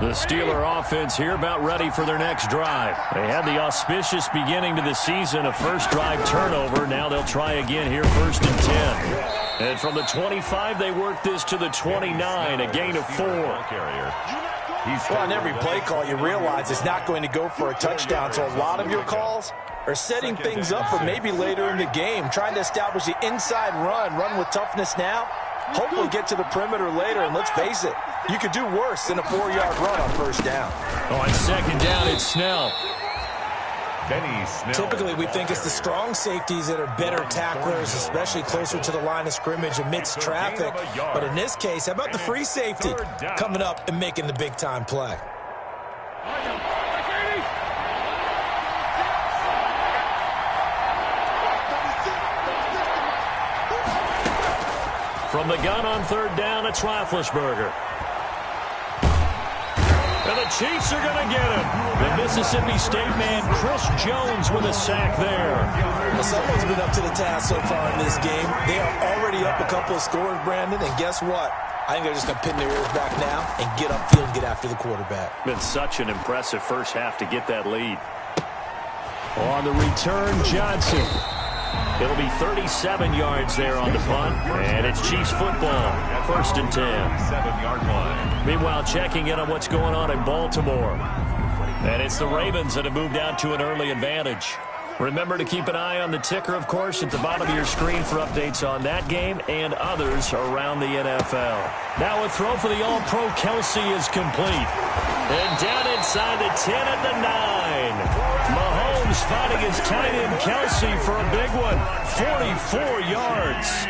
The Steeler offense here about ready for their next drive. They had the auspicious beginning to the season, a first drive turnover. Now they'll try again here, 1st and 10. And from the 25, they work this to the 29, a gain of 4. Well, on every play call, you realize it's not going to go for a touchdown, so a lot of your calls are setting things up for maybe later in the game, trying to establish the inside run with toughness now, hopefully get to the perimeter later, and let's face it, you could do worse than a 4-yard run on first down. On 2nd down, it's Snell. Typically, we think it's the strong safeties that are better tacklers, especially closer to the line of scrimmage amidst traffic. But in this case, how about the free safety coming up and making the big-time play? From the gun on 3rd down, it's Roethlisberger. And the Chiefs are going to get him. The Mississippi State man, Chris Jones, with a sack there. Well, someone's been up to the task so far in this game. They are already up a couple of scores, Brandon, and guess what? I think they're just going to pin their ears back now and get upfield and get after the quarterback. Been such an impressive first half to get that lead. On the return, Johnson. It'll be 37 yards there on the punt, and it's Chiefs football, 1st and 10. 7-yard line. Meanwhile, checking in on what's going on in Baltimore. And it's the Ravens that have moved out to an early advantage. Remember to keep an eye on the ticker, of course, at the bottom of your screen for updates on that game and others around the NFL. Now a throw for the All-Pro Kelsey is complete. And down inside the 10 at the 9. Mahomes finding his tight end Kelsey for a big one. 44 yards.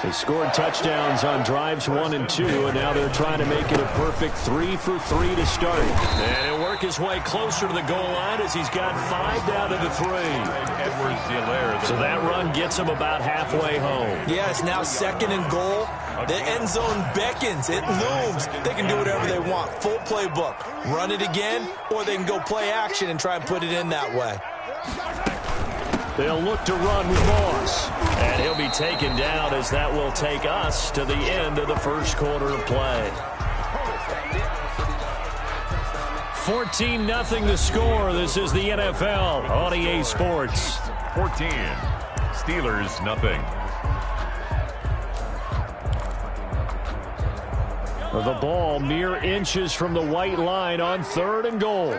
They scored touchdowns on drives 1 and 2, and now they're trying to make it a perfect 3 for 3 to start. And he'll work his way closer to the goal line as he's got 5 down to the 3. So that run gets him about halfway home. Yeah, it's now 2nd and goal. The end zone beckons. It looms. They can do whatever they want. Full playbook. Run it again, or they can go play action and try and put it in that way. They'll look to run with Moss. And he'll be taken down as that will take us to the end of the first quarter of play. 14-0 the score. This is the NFL on EA Sports. 14. Steelers, nothing. The ball mere inches from the white line on 3rd and goal.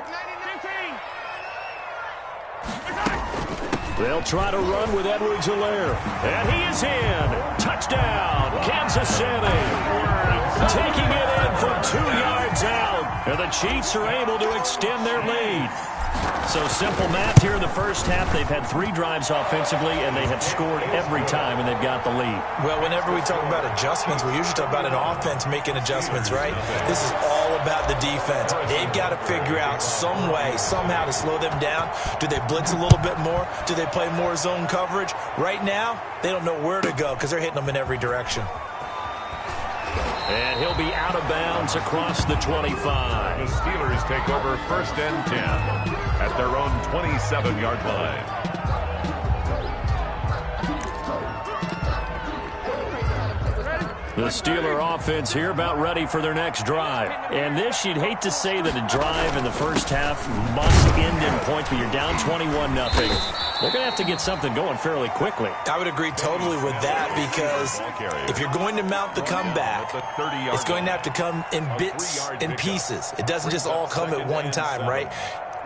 They'll try to run with Edwards-Helaire. And he is in. Touchdown, Kansas City. Taking it in from 2 yards out. And the Chiefs are able to extend their lead. So simple math here in the first half. They've had 3 drives offensively, and they have scored every time, and they've got the lead. Well, whenever we talk about adjustments, we usually talk about an offense making adjustments, right? This is all about the defense. They've got to figure out some way, somehow to slow them down. Do they blitz a little bit more? Do they play more zone coverage? Right now, they don't know where to go because they're hitting them in every direction. And he'll be out of bounds across the 25. The Steelers take over 1st and 10 at their own 27-yard line. The Steeler offense here about ready for their next drive. And this, you'd hate to say that a drive in the first half must end in points, but you're down 21-0. They're going to have to get something going fairly quickly. I would agree totally with that because if you're going to mount the comeback, it's going to have to come in bits and pieces. It doesn't just all come at one time, right?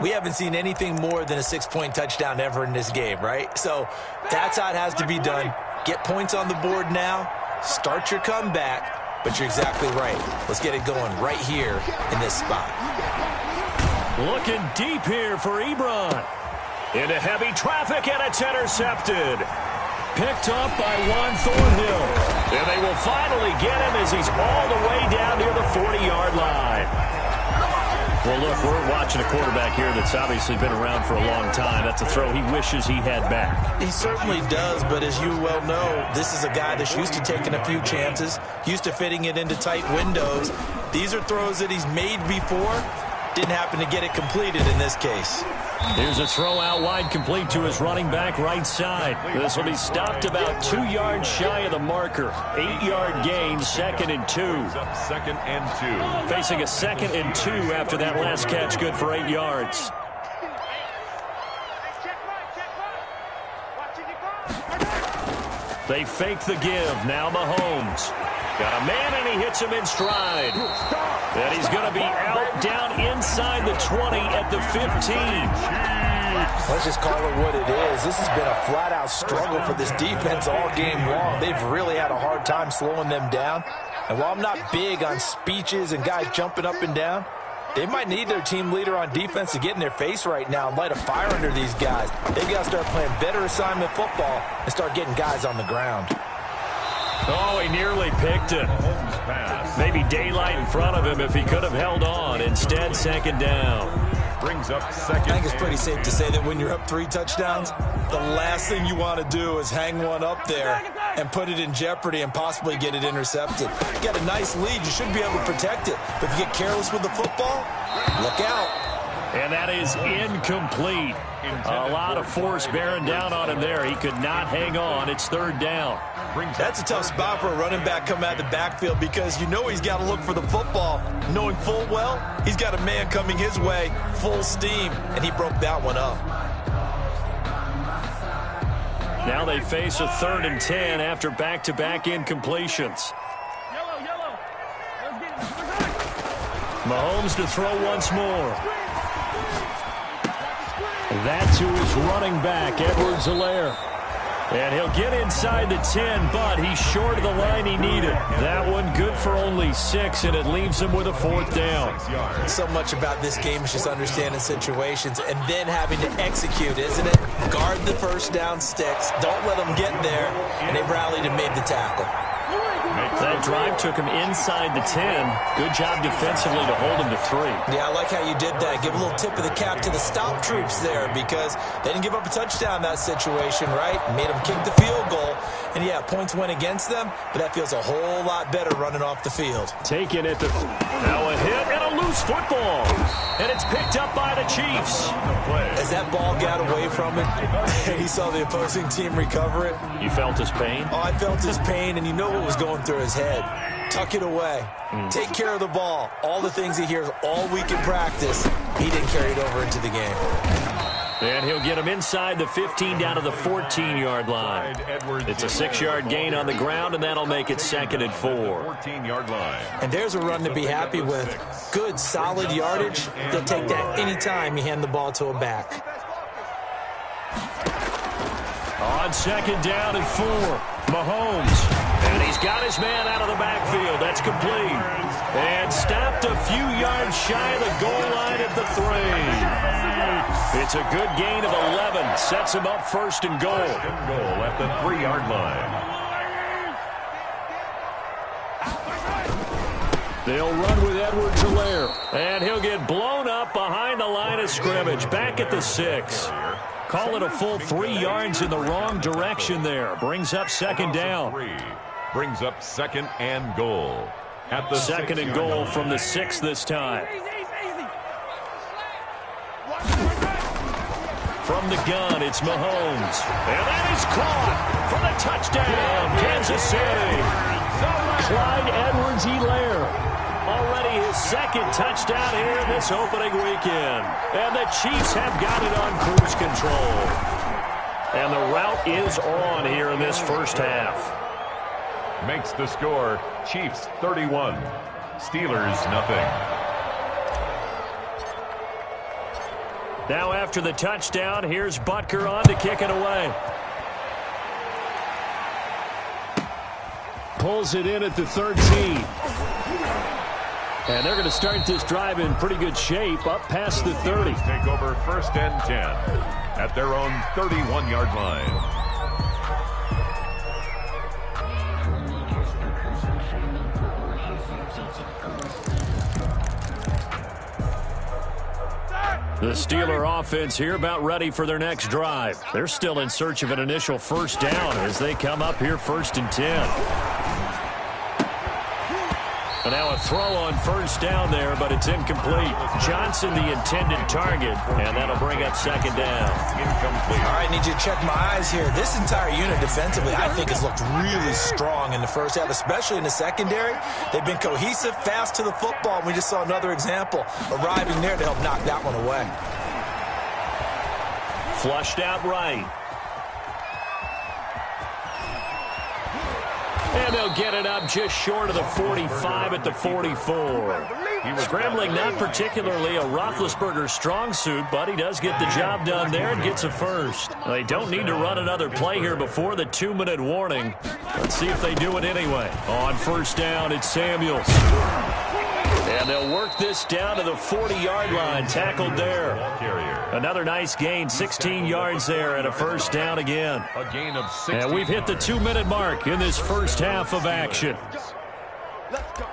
We haven't seen anything more than a 6-point touchdown ever in this game, right? So that's how it has to be done. Get points on the board now. Start your comeback, but you're exactly right. Let's get it going right here in this spot. Looking deep here for Ebron. Into heavy traffic, and it's intercepted. Picked up by Juan Thornhill. And they will finally get him as he's all the way down near the 40-yard line. Well, look, we're watching a quarterback here that's obviously been around for a long time. That's a throw he wishes he had back. He certainly does, but as you well know, this is a guy that's used to taking a few chances, used to fitting it into tight windows. These are throws that he's made before. Didn't happen to get it completed in this case. Here's a throw out wide, complete to his running back right side. This will be stopped about 2 yards shy of the marker. 8-yard gain, 2nd and 2. 2nd and 2. Facing a 2nd and 2 after that last catch, good for 8 yards. They fake the give. Now Mahomes. Got a man, and he hits him in stride. And he's going to be out down inside the 20 at the 15. Let's just call it what it is. This has been a flat-out struggle for this defense all game long. They've really had a hard time slowing them down. And while I'm not big on speeches and guys jumping up and down, they might need their team leader on defense to get in their face right now and light a fire under these guys. They've got to start playing better assignment football and start getting guys on the ground. Oh, he nearly picked it. Maybe daylight in front of him if he could have held on. Instead, 2nd down. Brings up 2nd. I think it's pretty safe to say that when you're up 3 touchdowns, the last thing you want to do is hang one up there and put it in jeopardy and possibly get it intercepted. You got a nice lead. You should be able to protect it. But if you get careless with the football, look out. And that is incomplete. A lot of force bearing down on him there. He could not hang on. It's 3rd down. That's a tough spot for a running back coming out of the backfield because you know he's got to look for the football, knowing full well he's got a man coming his way, full steam, and he broke that one up. Now they face a 3rd and 10 after back-to-back incompletions. Mahomes to throw once more. That's who is running back, Edwards-Helaire. And he'll get inside the 10, but he's short of the line he needed. That one good for only 6, and it leaves him with a 4th down. So much about this game is just understanding situations and then having to execute, isn't it? Guard the first down sticks. Don't let them get there. And they rallied and made the tackle. That drive took him inside the 10. Good job defensively to hold him to 3. Yeah, I like how you did that. Give a little tip of the cap to the stop troops there because they didn't give up a touchdown in that situation, right? Made them kick the field goal. And, yeah, points went against them, but that feels a whole lot better running off the field. Taken at the... Now a hit and a loose football. And it's picked up by the Chiefs. As that ball got away from him and he saw the opposing team recover it. You felt his pain? Oh, I felt his pain, and you know what was going through his head. Tuck it away. Take care of the ball. All the things he hears all week in practice, he didn't carry it over into the game. And he'll get him inside the 15 down to the 14-yard line. It's a 6-yard gain on the ground, and that'll make it 2nd and 4. 14-yard line. And there's a run to be happy with. Good, solid yardage. They'll take that any time you hand the ball to a back. On 2nd down and 4, Mahomes. And he's got his man out of the backfield. That's complete. And stopped a few yards shy of the goal line at the 3. It's a good gain of 11. Sets him up 1st and goal. 1st and goal at the 3-yard line. They'll run with Edwards-Helaire. And he'll get blown up behind the line of scrimmage. Back at the 6. Call it a full 3 yards in the wrong direction there. Brings up 2nd down. Brings up 2nd and goal. At the 2nd and goal from the 6 this time. From the gun, it's Mahomes. And that is caught for the touchdown, Kansas City. Clyde Edwards-Helaire. Already his 2nd touchdown here this opening weekend. And the Chiefs have got it on cruise control. And the route is on here in this first half. Makes the score Chiefs 31, Steelers nothing. Now after the touchdown, here's Butker on to kick it away. Pulls it in at the 13. And they're going to start this drive in pretty good shape up past the 30. Take over 1st and 10 at their own 31-yard line. The Steeler offense here about ready for their next drive. They're still in search of an initial 1st down as they come up here 1st and 10. And now a throw on first down there, but it's incomplete. Johnson, the intended target, and that'll bring up second down. Incomplete. All right, need you to check my eyes here. This entire unit defensively, I think, has looked really strong in the first half, especially in the secondary. They've been cohesive, fast to the football. We just saw another example arriving there to help knock that one away. Flushed out right. And they'll get it up just short of the 45 at the 44. Scrambling not particularly a Roethlisberger strong suit, but he does get the job done there and gets a first. They don't need to run another play here before the 2-minute warning. Let's see if they do it anyway. On first down, it's Samuels. And they'll work this down to the 40-yard line, tackled there. Another nice gain, 16 yards there, and a first down again. A gain of 16. And we've hit the 2-minute mark in this first half of action. Let's go.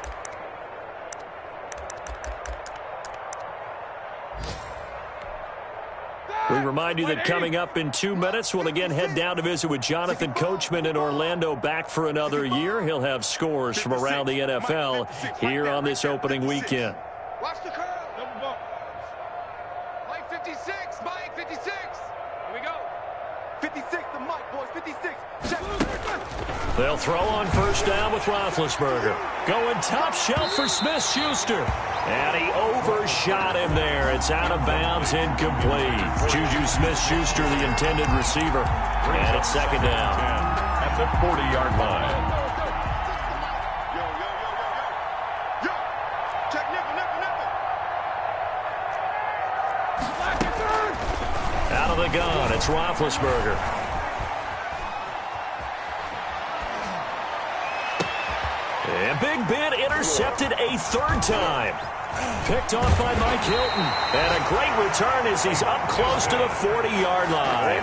We remind you that coming up in 2 minutes, we'll again head down to visit with Jonathan Coachman in Orlando, back for another year. He'll have scores from around the NFL here on this opening weekend. Watch the curve. Mike 56. Mike 56. Here we go. 56, the Mike, boys. 56. Check. They'll throw on first down with Roethlisberger. Going top shelf for Smith-Schuster. And he overshot him there. It's out of bounds, incomplete. Juju Smith-Schuster, the intended receiver. And it's second down. At the 40-yard line. Yo. Check nickel. Out of the gun, it's Roethlisberger. And Big Ben intercepted a third time. Picked off by Mike Hilton. And a great return as he's up close to the 40-yard line.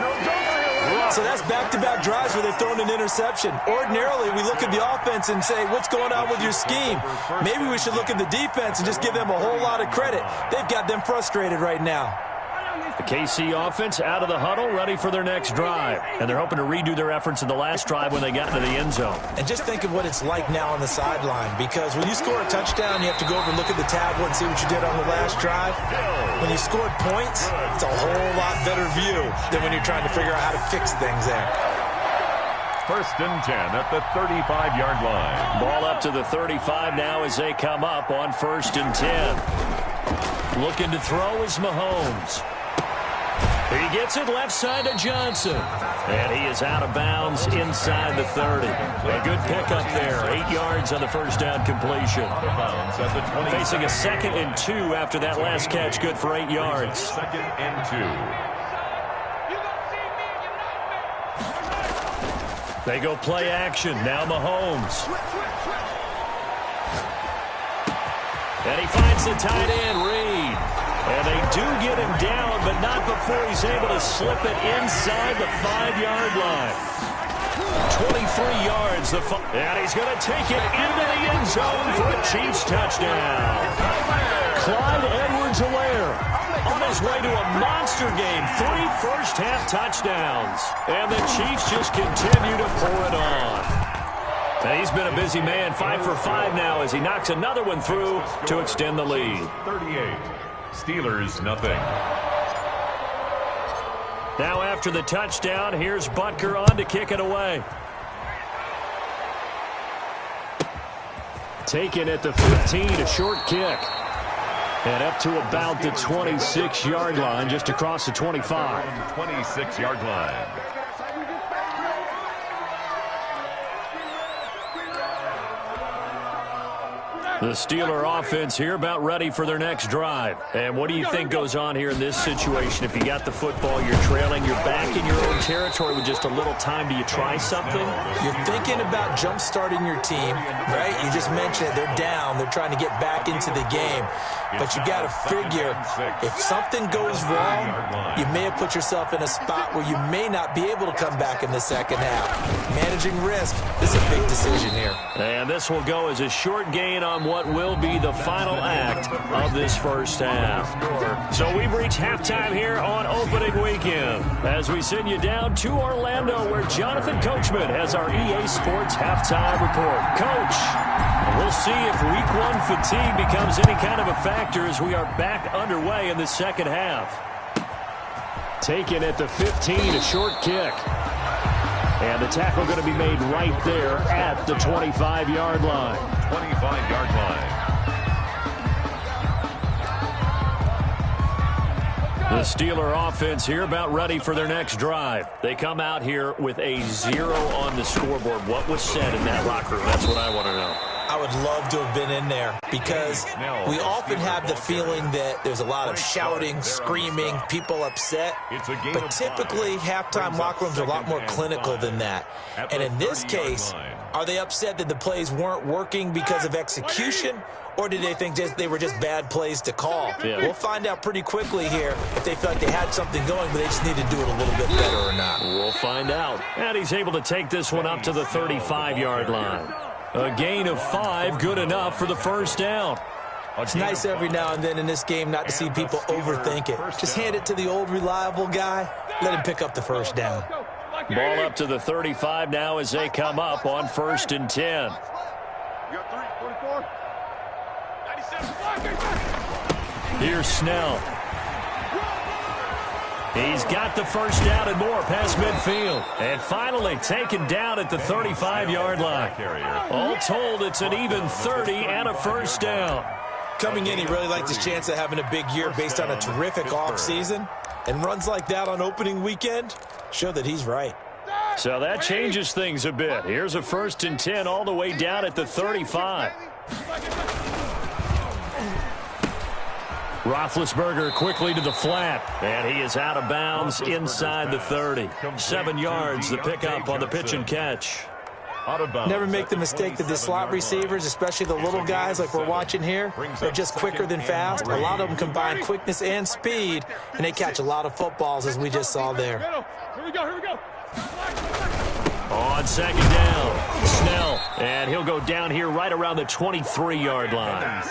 So that's back-to-back drives where they've thrown an interception. Ordinarily, we look at the offense and say, what's going on with your scheme? Maybe we should look at the defense and just give them a whole lot of credit. They've got them frustrated right now. The KC offense out of the huddle, ready for their next drive. And they're hoping to redo their efforts in the last drive when they got into the end zone. And just think of what it's like now on the sideline, because when you score a touchdown, you have to go over and look at the tablet and see what you did on the last drive. When you scored points, it's a whole lot better view than when you're trying to figure out how to fix things there. First and 10 at the 35-yard line. Ball up to the 35 now as they come up on first and 10. Looking to throw is Mahomes. He gets it left side to Johnson. And he is out of bounds inside the 30. A good pickup there. 8 yards on the first down completion. Facing a 2nd and 2 after that last catch. Good for 8 yards. 2nd and 2. They go play action. Now Mahomes. And he finds the tight end, Reed. And they do get him down, but not before he's able to slip it inside the 5-yard line. 23 yards. And he's going to take it into the end zone for a Chiefs touchdown. Clyde Edwards-Helaire on his way to a monster game. 3 first-half touchdowns. And the Chiefs just continue to pour it on. And he's been a busy man. 5 for 5 now as he knocks another one through to extend the lead. 38. Steelers, nothing. Now after the touchdown, here's Butker on to kick it away. Taken at the 15, a short kick. And up to about the 26-yard line, just across the 25. 26-yard line. The Steeler offense here about ready for their next drive. And what do you think goes on here in this situation? If you got the football, you're trailing, you're back in your own territory with just a little time. Do you try something? You're thinking about jump-starting your team, right? You just mentioned it. They're down. They're trying to get back into the game. But you got to figure, if something goes wrong, you may have put yourself in a spot where you may not be able to come back in the second half. Managing risk, this is a big decision here. And this will go as a short gain on what will be the final act of this first half. So we've reached halftime here on opening weekend as we send you down to Orlando where Jonathan Coachman has our EA Sports halftime report. Coach, we'll see if week one fatigue becomes any kind of a factor as we are back underway in the second half. Taken at the 15, a short kick. And the tackle going to be made right there at the 25-yard line. 25-yard line. The Steeler offense here about ready for their next drive. They come out here with a 0 on the scoreboard. What was said in that locker room? That's what I want to know. I would love to have been in there because we often have the feeling that there's a lot of shouting, screaming, people upset. But typically, halftime locker rooms are a lot more clinical than that. And in this case, are they upset that the plays weren't working because of execution, or did they think they were just bad plays to call? Yeah. We'll find out pretty quickly here if they feel like they had something going, but they just need to do it a little bit better or not. We'll find out. And he's able to take this one up to the 35-yard line. A gain of 5, good enough for the first down. It's nice every now and then in this game not to see people overthink it. Just hand it to the old reliable guy. Let him pick up the first down. Ball up to the 35 now as they come up on 1st and 10. Here's Snell. He's got the first down and more past midfield. And finally taken down at the 35-yard line. All told, it's an even 30 and a first down. Coming in, he really liked his chance of having a big year based on a terrific offseason. And runs like that on opening weekend show that he's right. So that changes things a bit. Here's a 1st and 10 all the way down at the 35. Roethlisberger quickly to the flat, and he is out of bounds inside the 30. 7 yards, the pickup on the pitch and catch. Never make the mistake that the slot receivers, especially the little guys like we're watching here, are just quicker than fast. A lot of them combine quickness and speed, and they catch a lot of footballs, as we just saw there. Here we go. On 2nd down, Snell, and he'll go down here right around the 23-yard line.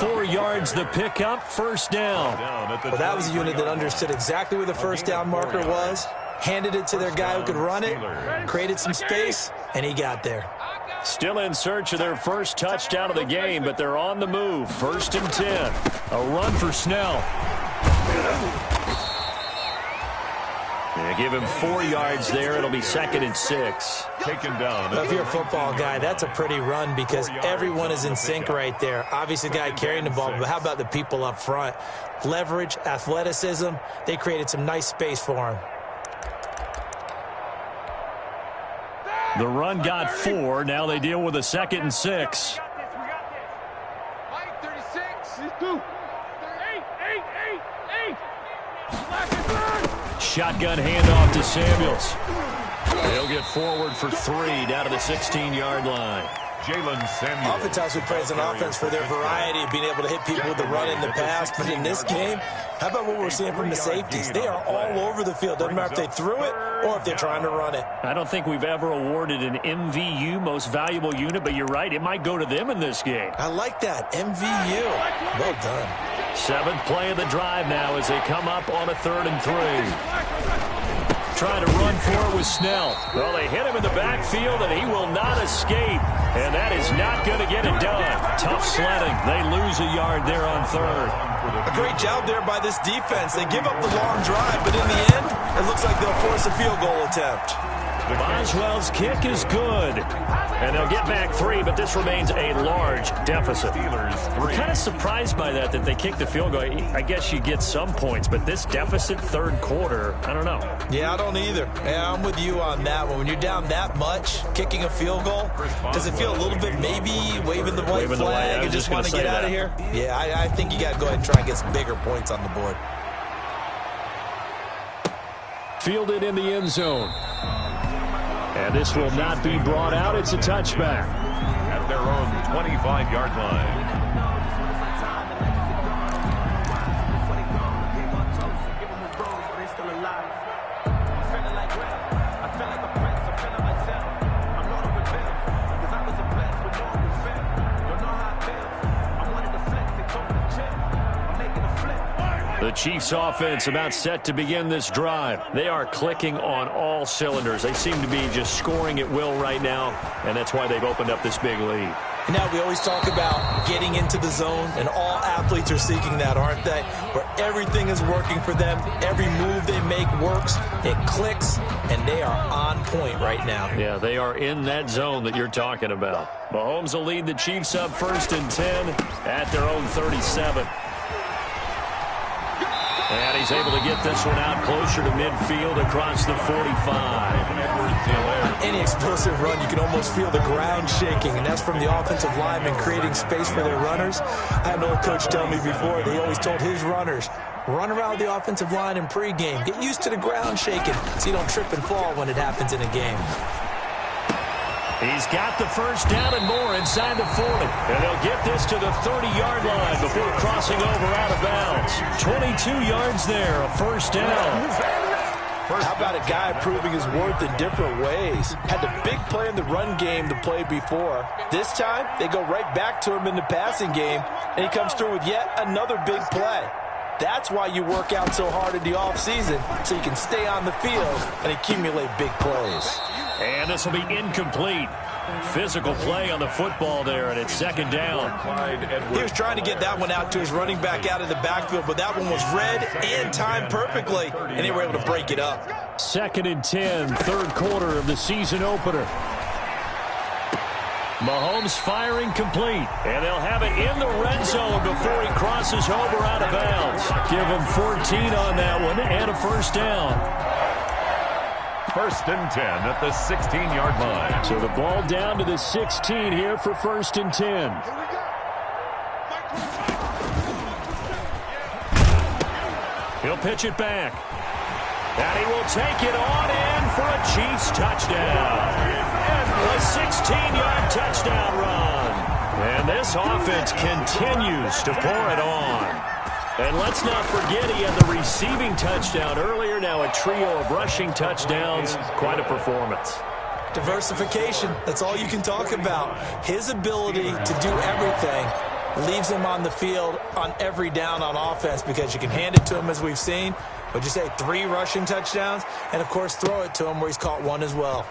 4 yards the pickup, first down. Well, that was a unit that understood exactly where the first down marker was, handed it to their guy who could run it, created some space, and he got there. Still in search of their first touchdown of the game, but they're on the move. 1st and 10. A run for Snell. Give him 4 yards there. It'll be 2nd and 6. Taken down. Well, if you're a football guy, that's a pretty run because everyone is in sync right there. Obviously, the guy carrying the ball, but how about the people up front? Leverage, athleticism. They created some nice space for him. The run got 4. Now they deal with a 2nd and 6. Mike, 36. 2. 8. Shotgun handoff to Samuels. He'll get forward for 3 down to the 16-yard line. Jalen Samuels. Oftentimes we praise an offense for their variety of being able to hit people with the run in the pass, but in this game, how about what we're seeing from the safeties? They are all over the field. Doesn't matter if they threw it or if they're trying to run it. I don't think we've ever awarded an MVU, most valuable unit, but you're right, it might go to them in this game. I like that, MVU. Well done. 7th play of the drive now as they come up on a 3rd and 3. Trying to run for it with Snell. Well, they hit him in the backfield, and he will not escape. And that is not going to get it done. Tough sledding. They lose a yard there on 3rd. A great job there by this defense. They give up the long drive, but in the end, it looks like they'll force a field goal attempt. Boswell's kick is good. And they'll get back 3, but this remains a large deficit. We're kind of surprised by that they kicked the field goal. I guess you get some points, but this deficit 3rd quarter, I don't know. Yeah, I don't either. Yeah, I'm with you on that one. When you're down that much, kicking a field goal, does it feel a little bit maybe waving the white flag and just want to get out of here? Yeah, I think you got to go ahead and try and get some bigger points on the board. Fielded in the end zone. And this will not be brought out. It's a touchback. At their own 25-yard line. The Chiefs offense about set to begin this drive. They are clicking on all cylinders. They seem to be just scoring at will right now, and that's why they've opened up this big lead. And now we always talk about getting into the zone, and all athletes are seeking that, aren't they? Where everything is working for them. Every move they make works. It clicks, and they are on point right now. Yeah, they are in that zone that you're talking about. Mahomes will lead the Chiefs up 1st and 10 at their own 37. And he's able to get this one out closer to midfield across the 45. Any explosive run, you can almost feel the ground shaking, and that's from the offensive linemen creating space for their runners. I had an old coach tell me before, they always told his runners, run around the offensive line in pregame. Get used to the ground shaking so you don't trip and fall when it happens in a game. He's got the first down and more inside the 40. And they'll get this to the 30-yard line before crossing over out of bounds. 22 yards there, a first down. How about a guy proving his worth in different ways? Had the big play in the run game the play before. This time, they go right back to him in the passing game, and he comes through with yet another big play. That's why you work out so hard in the offseason, so you can stay on the field and accumulate big plays. And this will be incomplete. Physical play on the football there, and it's 2nd down. He was trying to get that one out to his running back out of the backfield, but that one was read and timed perfectly, and they were able to break it up. 2nd and 10, 3rd quarter of the season opener. Mahomes firing complete, and they'll have it in the red zone before he crosses over out of bounds. Give him 14 on that one and a first down. 1st and 10 at the 16-yard line. So the ball down to the 16 here for 1st and 10. He'll pitch it back. And he will take it on in for a Chiefs touchdown. A 16-yard touchdown run. And this offense continues to pour it on. And let's not forget he had the receiving touchdown earlier. Now a trio of rushing touchdowns. Quite a performance. Diversification, that's all you can talk about. His ability to do everything leaves him on the field on every down on offense because you can hand it to him as we've seen. Would you say 3 rushing touchdowns? And, of course, throw it to him where he's caught 1 as well.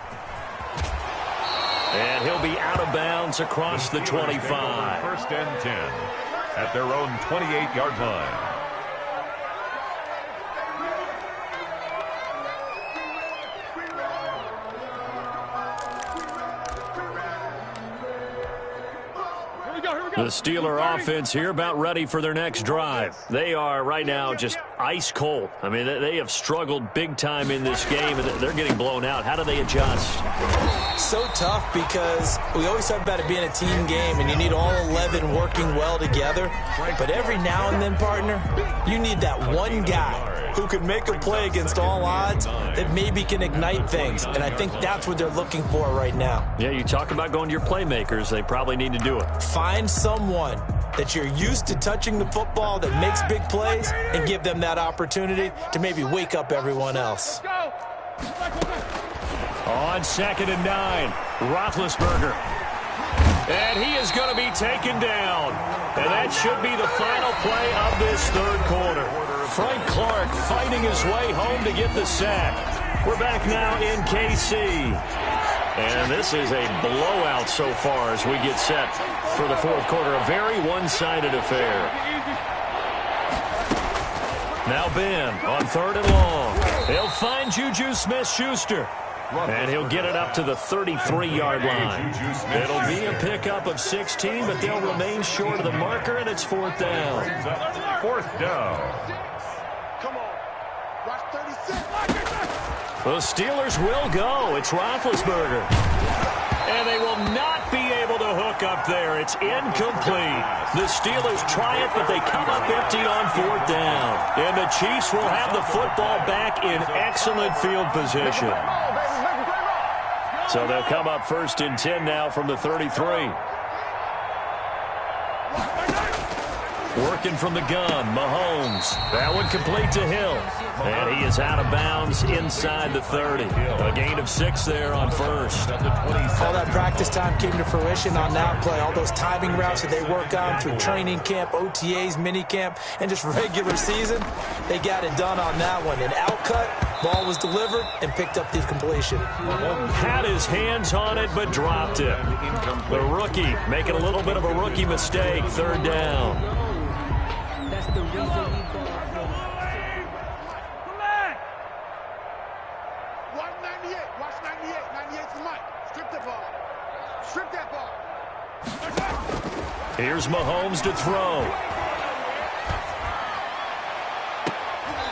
And he'll be out of bounds across the 25. 1st and 10 at their own 28-yard line. The Steeler offense here about ready for their next drive. They are right now just ice cold. I mean, they have struggled big time in this game, and they're getting blown out. How do they adjust? So tough because we always talk about it being a team game, and you need all 11 working well together. But every now and then, partner, you need that one guy who can make a play against all odds that maybe can ignite things. And I think that's what they're looking for right now. Yeah, you talk about going to your playmakers. They probably need to do it. Find someone that you're used to touching the football that makes big plays and give them that opportunity to maybe wake up everyone else. On 2nd and 9, Roethlisberger. And he is going to be taken down. And that should be the final play of this 3rd quarter. Frank Clark fighting his way home to get the sack. We're back now in KC. And this is a blowout so far as we get set for the 4th quarter. A very one-sided affair. Now Ben on 3rd and long. He'll find Juju Smith-Schuster. And he'll get it up to the 33-yard line. It'll be a pickup of 16, but they'll remain short of the marker, and it's 4th down. 4th down. The Steelers will go. It's Roethlisberger. And they will not be able to hook up there. It's incomplete. The Steelers try it, but they come up empty on 4th down. And the Chiefs will have the football back in excellent field position. So they'll come up 1st and 10 now from the 33. Working from the gun, Mahomes. That one complete to Hill. And he is out of bounds inside the 30. A gain of 6 there on first. All that practice time came to fruition on that play. All those timing routes that they work on through training camp, OTAs, minicamp, and just regular season, they got it done on that one. An outcut, ball was delivered, and picked up the completion. Had his hands on it, but dropped it. The rookie making a little bit of a rookie mistake. 3rd down. That's the reason we bought. 198. Watch 98. 98's the mic. Strip the ball. Strip that ball. Here's Mahomes to throw.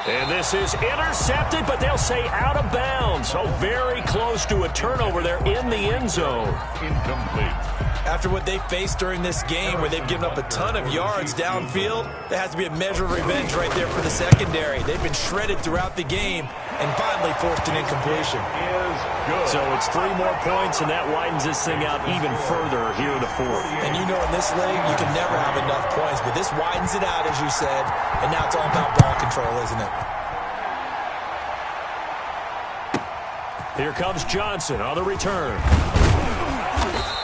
And this is intercepted, but they'll say out of bounds. Oh, very close to a turnover there in the end zone. Incomplete. After what they faced during this game where they've given up a ton of yards downfield, there has to be a measure of revenge right there for the secondary. They've been shredded throughout the game and finally forced an incompletion. So it's 3 more points, and that widens this thing out even further here in the 4th. And you know in this league, you can never have enough points, but this widens it out, as you said, and now it's all about ball control, isn't it? Here comes Johnson on the return.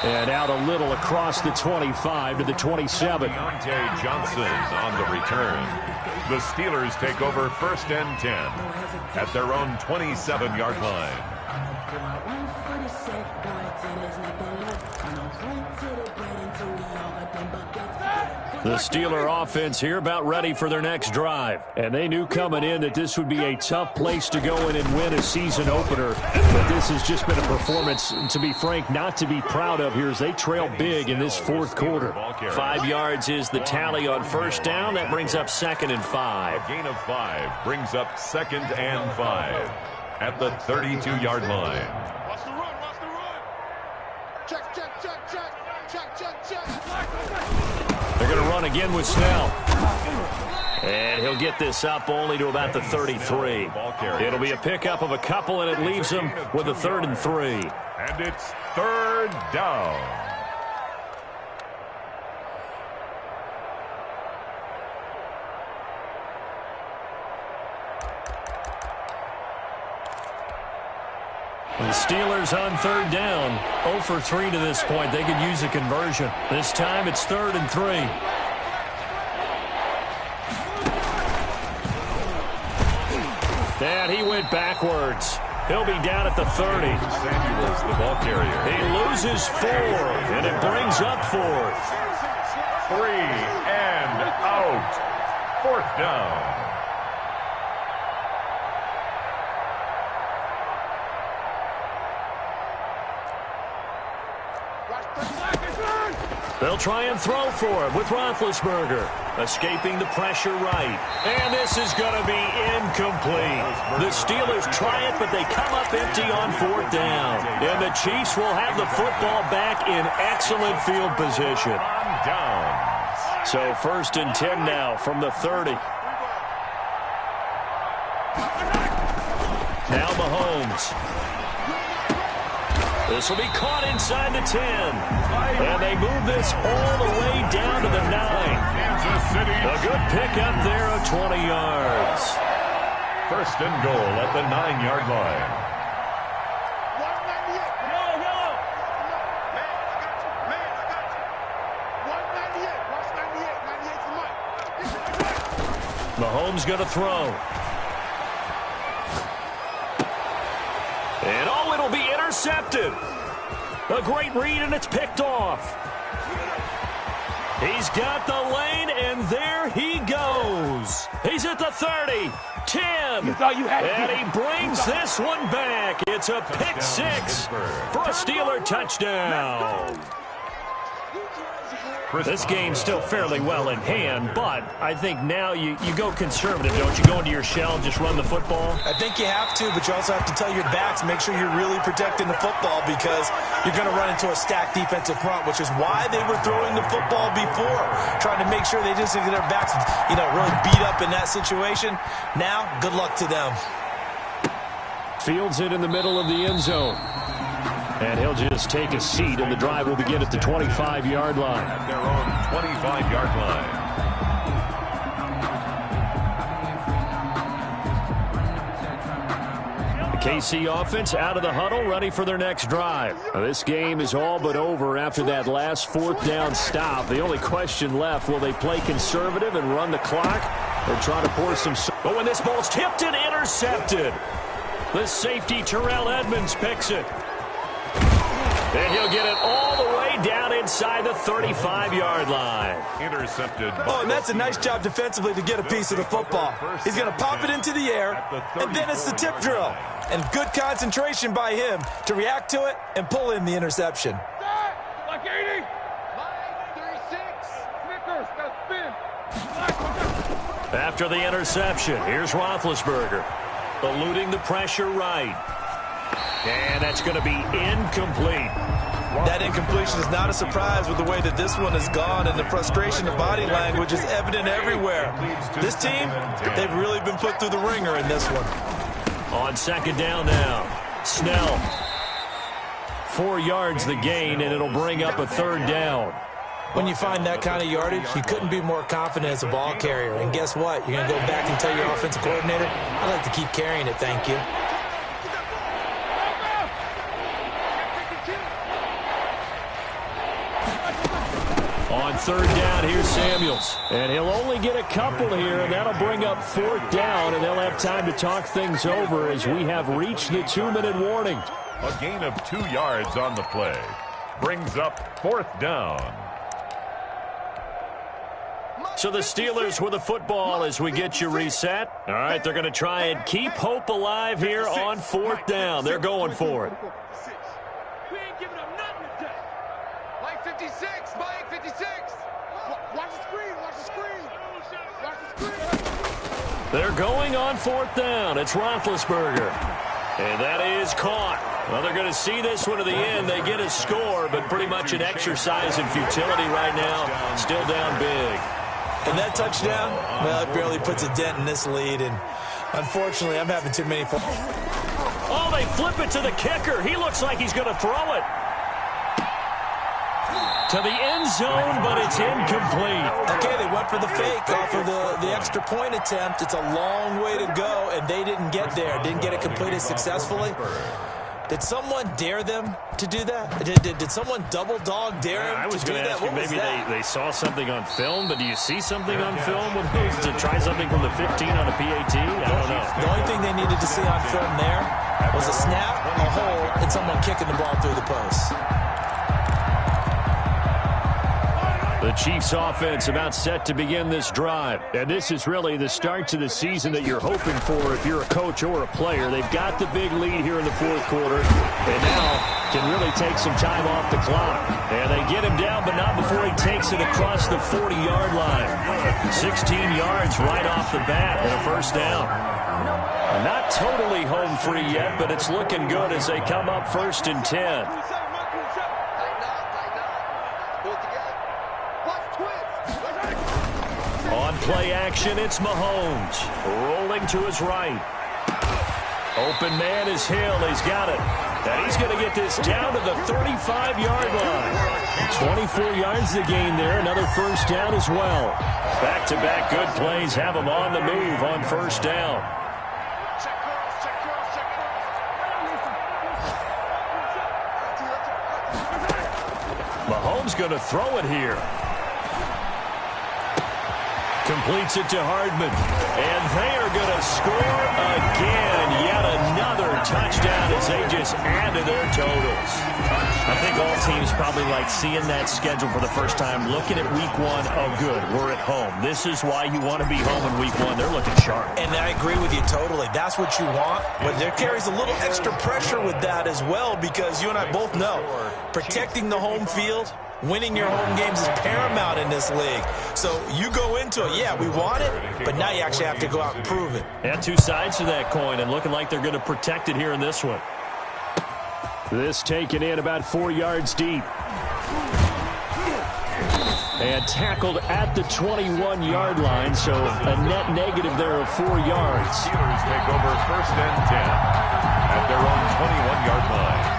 And out a little across the 25 to the 27. Deontay Johnson on the return. The Steelers take over 1st and 10 at their own 27-yard line. The Steeler offense here about ready for their next drive. And they knew coming in that this would be a tough place to go in and win a season opener. But this has just been a performance, to be frank, not to be proud of here as they trail big in this 4th quarter. 5 yards is the tally on 1st down. That brings up 2nd and 5. A gain of 5 brings up 2nd and 5 at the 32-yard line. Watch the run. Watch the run. Check, check, check, check. Check, check, check. They're going to run again with Snell. And he'll get this up only to about the 33. It'll be a pickup of a couple, and it leaves him with a 3rd and 3. And it's 3rd down. The Steelers on 3rd down. 0 for 3 to this point. They could use a conversion. This time it's 3rd and 3. And he went backwards. He'll be down at the 30. Samuels, the ball carrier. He loses 4, and it brings up 4th. 3 and out. 4th down. They'll try and throw for him with Roethlisberger. Escaping the pressure right. And this is going to be incomplete. The Steelers try it, but they come up empty on 4th down. And the Chiefs will have the football back in excellent field position. So 1st and 10 now from the 30. Now Mahomes. This will be caught inside the 10. And they move this all the way down to the 9. A good pickup there of 20 yards. 1st and goal at the 9-yard line. 198. Yellow. Man, I got you. Man, I got you. 198. Watch 98. 98's the mic. Mahomes going to throw. And oh, it'll be intercepted. A great read, and it's picked off. He's got the lane, and there he goes. He's at the 30, 10, and he brings this one back. It's a pick 6 for a Steeler touchdown. This game's still fairly well in hand, but I think now you go conservative, don't you? Go into your shell and just run the football? I think you have to, but you also have to tell your backs, make sure you're really protecting the football because you're going to run into a stacked defensive front, which is why they were throwing the football before, trying to make sure they just get their backs, really beat up in that situation. Now, good luck to them. Fields it in the middle of the end zone. And he'll just take a seat, and the drive will begin at the 25-yard line. At their own 25-yard line. KC offense out of the huddle, ready for their next drive. Now, this game is all but over after that last fourth down stop. The only question left, will they play conservative and run the clock or try to pour some... But when this ball's tipped and intercepted, the safety Terrell Edmonds picks it. And he'll get it all the way down inside the 35-yard line. Intercepted. Oh, and that's a nice job defensively to get a piece of the football. He's going to pop it into the air, and then it's the tip drill. And good concentration by him to react to it and pull in the interception. Like 80. 36. Snickers, got spin. After the interception, here's Roethlisberger. Eluding the pressure right. And that's going to be incomplete. That incompletion is not a surprise with the way that this one has gone, and the frustration of body language is evident everywhere. This team, they've really been put through the ringer in this one. On second down now, Snell. 4 yards the gain, and it'll bring up a third down. When you find that kind of yardage, you couldn't be more confident as a ball carrier. And guess what? You're going to go back and tell your offensive coordinator, I'd like to keep carrying it, thank you. On third down, here's Samuels. And he'll only get a couple here, and that'll bring up fourth down, and they'll have time to talk things over as we have reached the 2-minute warning. A gain of 2 yards on the play. Brings up fourth down. So the Steelers with the football as we get you reset. All right, they're going to try and keep hope alive here on fourth down. They're going for it. We ain't giving up nothing today. Mike 56, Mike 56. Watch the screen, watch the screen. Watch the screen. They're going on fourth down. It's Roethlisberger. And that is caught. Well, they're going to see this one to the end. They get a score, but pretty much an exercise in futility right now. Still down big. And that touchdown, well, it barely puts a dent in this lead. And unfortunately, I'm having too many. Oh, they flip it to the kicker. He looks like he's going to throw it to the end zone, but it's incomplete. Okay, they went for the fake off of the extra point attempt. It's a long way to go, and they didn't get there. Didn't get it completed successfully. Did someone dare them to do that? Did someone double dog dare him I was to do going to that? ask you, maybe they saw something on film, but do you see something on film with those to try something from the 15 on a PAT? I don't know. The only thing they needed to see on film there was a snap, a hole, and someone kicking the ball through the post. The Chiefs offense about set to begin this drive. And this is really the start to the season that you're hoping for if you're a coach or a player. They've got the big lead here in the fourth quarter. And now can really take some time off the clock. And they get him down, but not before he takes it across the 40-yard line. 16 yards right off the bat and a first down. Not totally home free yet, but it's looking good as they come up 1st and 10. On play action, it's Mahomes. Rolling to his right. Open man is Hill. He's got it. And he's going to get this down to the 35-yard line. 24 yards to gain there. Another first down as well. Back-to-back good plays have him on the move on first down. Mahomes going to throw it here. Completes it to Hardman. And they are going to score again. Yet another touchdown as they just add to their totals. I think all teams probably like seeing that schedule for the first time, looking at week one. Oh, good, we're at home. This is why you want to be home in week one. They're looking sharp. And I agree with you totally. That's what you want. But there carries a little extra pressure with that as well, because you and I both know protecting the home field, winning your home games is paramount in this league. So you go into it, yeah, we want it, but now you actually have to go out and prove it. And two sides to that coin, and looking like they're going to protect it here in this one. This taken in about 4 yards deep. And tackled at the 21-yard line, so a net negative there of 4 yards. Steelers take over 1st and 10 at their own 21-yard line.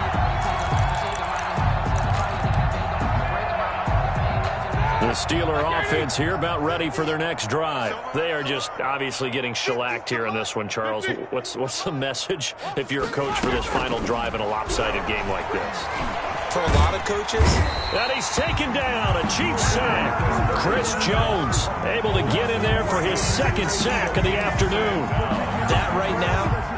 The The Steeler offense here about ready for their next drive. They are just obviously getting shellacked here in this one, Charles. What's the message if you're a coach for this final drive in a lopsided game like this? For a lot of coaches. And he's taken down, a Chiefs sack. Chris Jones able to get in there for his second sack of the afternoon. That right now,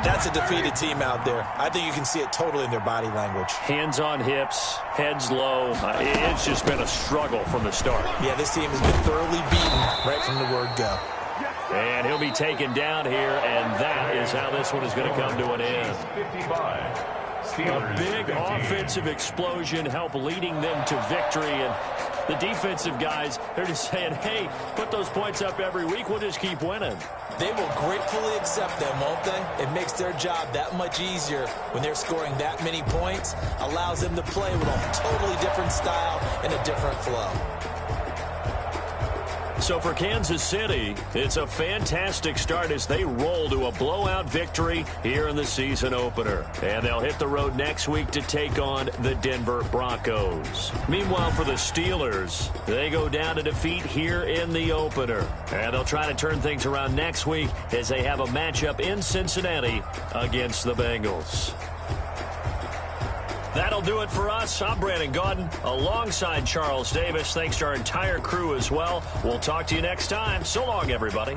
that's a defeated team out there. I think you can see it totally in their body language. Hands on hips, heads low. It's just been a struggle from the start. Yeah, this team has been thoroughly beaten right from the word go. And he'll be taken down here, and that is how this one is going to come to an end. 55. A big offensive explosion help leading them to victory, and the defensive guys, they're just saying, hey, put those points up every week, we'll just keep winning. They will gratefully accept them, won't they? It makes their job that much easier when they're scoring that many points, allows them to play with a totally different style and a different flow. So for Kansas City, it's a fantastic start as they roll to a blowout victory here in the season opener. And they'll hit the road next week to take on the Denver Broncos. Meanwhile, for the Steelers, they go down to defeat here in the opener. And they'll try to turn things around next week as they have a matchup in Cincinnati against the Bengals. That'll do it for us. I'm Brandon Gaudin alongside Charles Davis. Thanks to our entire crew as well. We'll talk to you next time. So long, everybody.